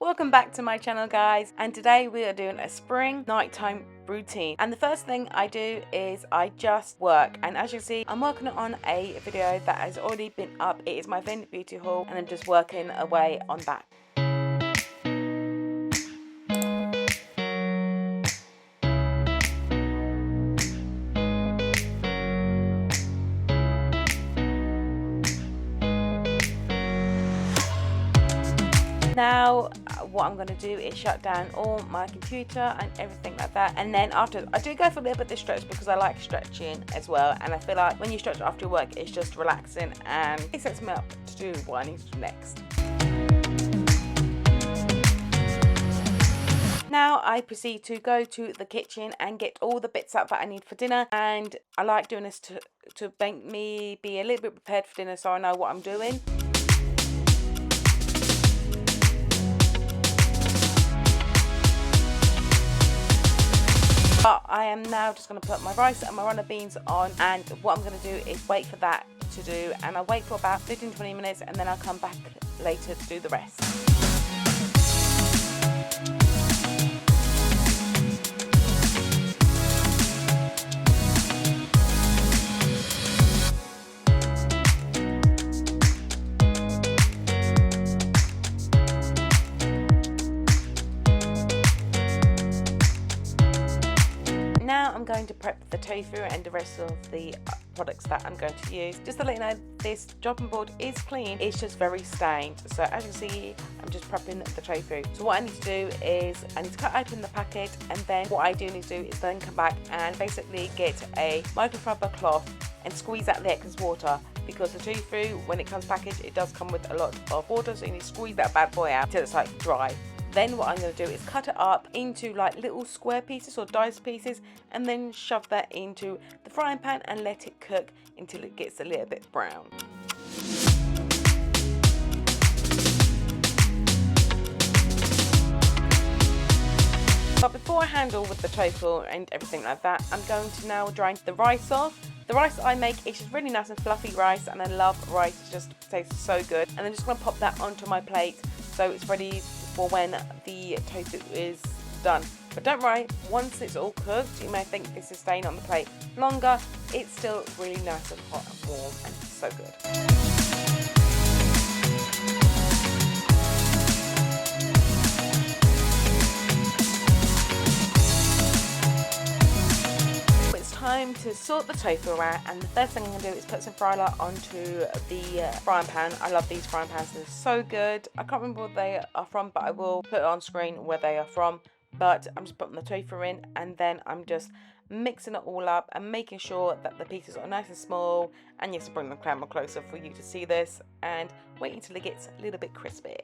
Welcome back to my channel, guys, and today we are doing a spring nighttime routine. And the first thing I do is I just work, and as you see, I'm working on a video that has already been up. It is my Vintage Beauty haul, and I'm just working away on that. Now what I'm going to do is shut down all my computer and everything like that, and then after I do go for a little bit of stretch because I like stretching as well, and I feel like when you stretch after work it's just relaxing and it sets me up to do what I need to do next. Now I proceed to go to the kitchen and get all the bits up that I need for dinner, and I like doing this to make me be a little bit prepared for dinner so I know what I'm doing. But I am now just going to put my rice and my runner beans on, and what I'm going to do is wait for that to do, and I'll wait for about 15-20 minutes and then I'll come back later to do the rest. Now I'm going to prep the tofu and the rest of the products that I'm going to use. Just to let you know, this chopping board is clean, it's just very stained. So as you see, I'm just prepping the tofu. So what I need to do is I need to cut open the packet, and then what I do need to do is then come back and basically get a microfiber cloth and squeeze out the excess water, because the tofu, when it comes packaged, it does come with a lot of water, so you need to squeeze that bad boy out until it's like dry. Then what I'm going to do is cut it up into like little square pieces or diced pieces, and then shove that into the frying pan and let it cook until it gets a little bit brown. But before I handle with the tofu and everything like that, I'm going to now drain the rice off. The rice I make is just really nice and fluffy rice, and I love rice, it just tastes so good. And I'm just going to pop that onto my plate so it's ready for when the tofu is done. But don't worry, once it's all cooked, you may think this is staying on the plate longer, it's still really nice and hot and warm and so good. Time to sort the tofu out, and the first thing I'm going to do is put some fry oil onto the frying pan. I love these frying pans, they're so good. I can't remember where they are from, but I will put it on screen where they are from. But I'm just putting the tofu in, and then I'm just mixing it all up and making sure that the pieces are nice and small. And yes, bring the camera closer for you to see this, and wait until it gets a little bit crispy.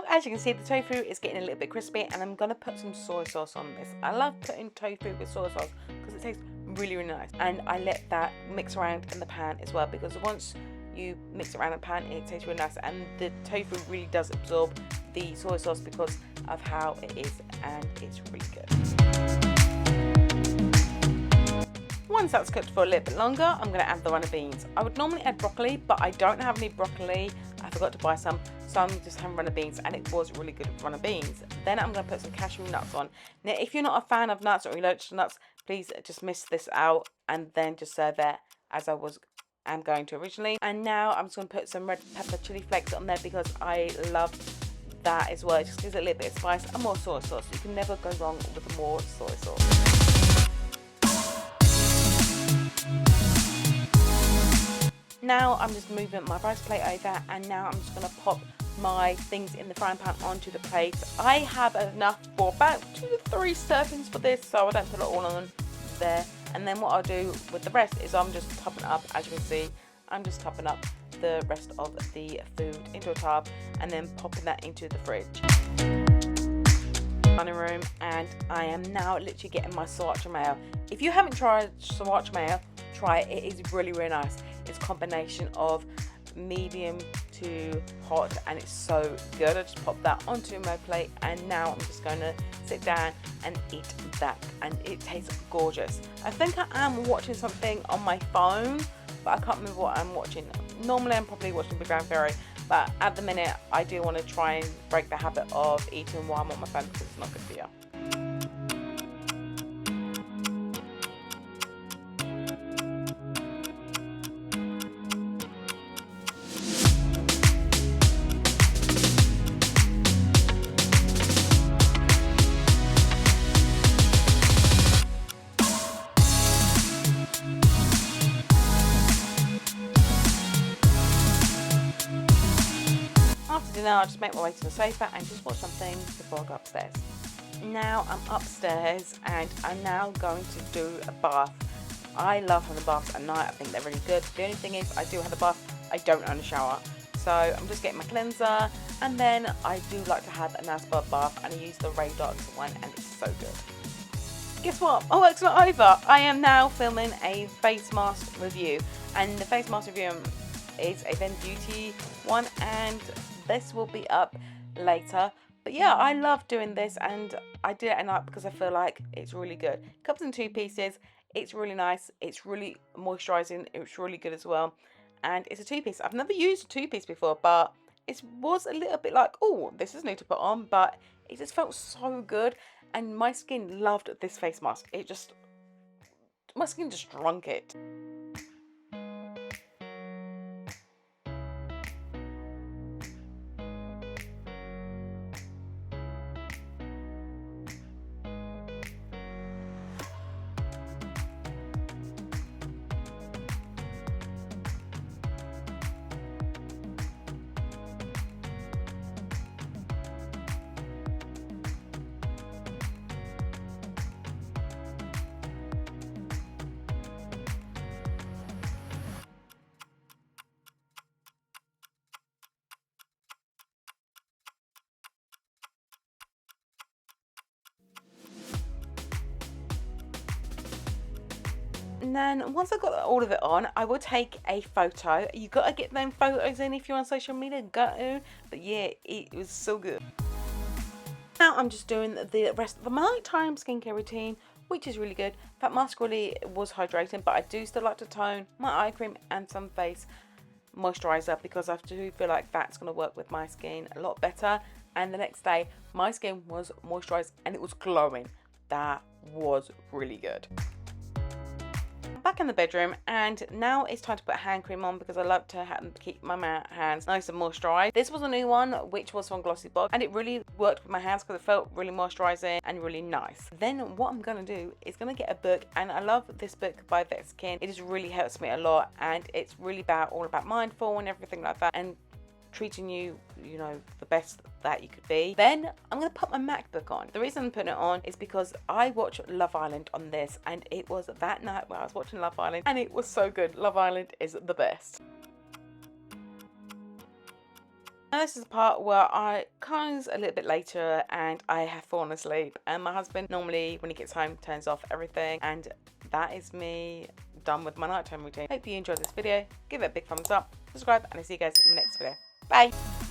As you can see, the tofu is getting a little bit crispy, and I'm going to put some soy sauce on this. I love putting tofu with soy sauce because it tastes really, really nice. And I let that mix around in the pan as well, because once you mix it around in the pan, it tastes really nice. And the tofu really does absorb the soy sauce because of how it is, and it's really good. Once that's cooked for a little bit longer, I'm going to add the runner beans. I would normally add broccoli, but I don't have any broccoli. I forgot to buy some, so I'm just having runner beans, and it was really good with runner beans. Then I'm going to put some cashew nuts on. Now, if you're not a fan of nuts or allergic to nuts, please just miss this out and then just serve it as I'm going to originally. And now I'm just going to put some red pepper chili flakes on there because I love that as well. It just gives it a little bit of spice and more soy sauce. You can never go wrong with more soy sauce. Now I'm just moving my rice plate over, and now I'm just going to pop my things in the frying pan onto the plate. I have enough for about 2 to 3 servings for this, so I don't put it all on there. And then what I'll do with the rest is I'm just topping up. As you can see, I'm just topping up the rest of the food into a tub and then popping that into the fridge. Dining room, and I am now literally getting my sriracha mayo. If you haven't tried sriracha mayo, try it. It is really, really nice. It's a combination of medium to hot, and it's so good. I just pop that onto my plate, and now I'm just going to sit down and eat that, and it tastes gorgeous. I think I am watching something on my phone, but I can't remember what I'm watching. Normally I'm probably watching Big Bang Theory, but at the minute I do want to try and break the habit of eating while I'm on my phone because it's not good for you. After dinner, I'll just make my way to the sofa and just watch something before I go upstairs. Now I'm upstairs and I'm now going to do a bath. I love having baths at night. I think they're really good. The only thing is I do have a bath, I don't own a shower. So I'm just getting my cleanser, and then I do like to have a nice bath, and I use the Radox one and it's so good. Guess what? Oh, it's not over. I am now filming a face mask review, and the face mask review is a Then Beauty one, and this will be up later. But yeah, I love doing this, and I did it at night because I feel like it's really good. It comes in 2 pieces. It's really nice. It's really moisturizing. It's really good as well. And it's a 2-piece. I've never used a 2-piece before, but it was a little bit like, oh, this is new to put on, but it just felt so good. And my skin loved this face mask. My skin just drunk it. And then once I got all of it on, I will take a photo. You gotta get them photos in if you're on social media, but yeah, it was so good. Now I'm just doing the rest of the nighttime skincare routine, which is really good. That mask really was hydrating, but I do still like to tone my eye cream and some face moisturizer because I do feel like that's going to work with my skin a lot better. And the next day my skin was moisturized and it was glowing. That was really good. Back in the bedroom, and now it's time to put hand cream on because I love to keep my hands nice and moisturized. This was a new one, which was from Glossybox, and it really worked with my hands because it felt really moisturizing and really nice. Then what I'm going to do is going to get a book, and I love this book by Vet Skin. It just really helps me a lot, and it's really all about mindful and everything like that, and treating you, you know, the best that you could be. Then I'm going to put my MacBook on. The reason I'm putting it on is because I watch Love Island on this, and it was that night where I was watching Love Island and it was so good. Love Island is the best. Now this is the part where I comes a little bit later and I have fallen asleep, and my husband normally when he gets home turns off everything, and that is me done with my nighttime routine. Hope you enjoyed this video. Give it a big thumbs up, subscribe, and I'll see you guys in my next video. Bye.